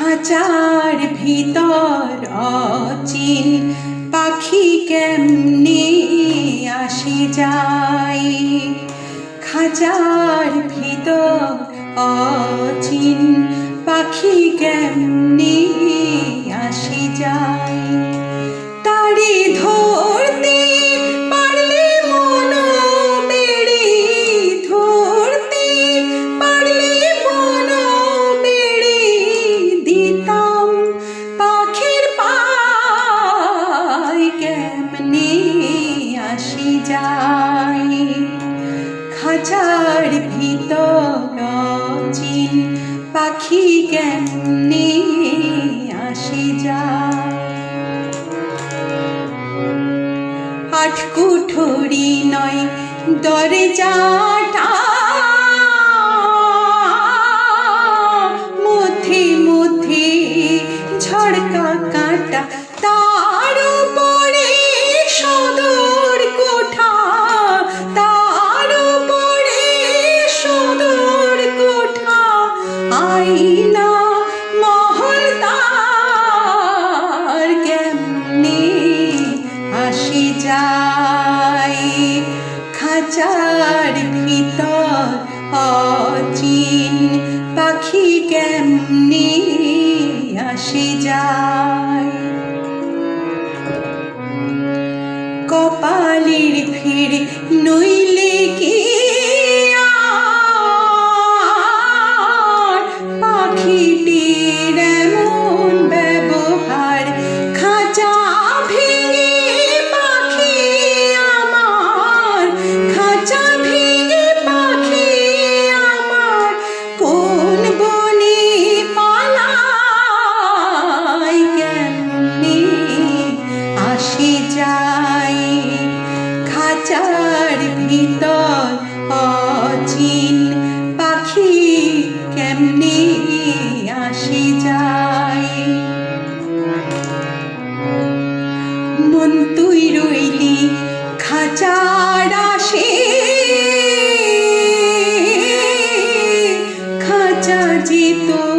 খাঁচার ভিতর অচিন পাখি কেমনে আসে যায়। খাঁচার ভিতর অচিন পাখি কেমনে আসে যায়। তারে ধরতে পারলে মন বেড়ে, ধরতে পারলে মন বেড়ে দিতাম পাখির পায় কেমনে আসে যায়। খাঁচার ভিতর অচিন পাখি কেমনে আসে যায়। আট কুঠুরি নয় দরজাটা, মধ্যে মধ্যে ঝড়কা কাঁটা, তার উপরে সদর কোঠা, তার উপরে সদর কোঠা, আইনা মহল তার কেমনে আসে যায়। খাঁচার ভিতর অচিন পাখি কেমনে আসে যায়। কপালের ভিড় নইলে কি আর পাখিটির এমন ব্যবহার। খাঁচা ভেঙে পাখি আমার, খাঁচা ভেঙে পাখি আমার কোন বনে পালায় কেমনে আসে যায়। খাঁচার ভিতর অচিন পাখি কেমনে আসে যায়। মন তুই রইলি খাঁচার আসে, খাঁচা যে তোর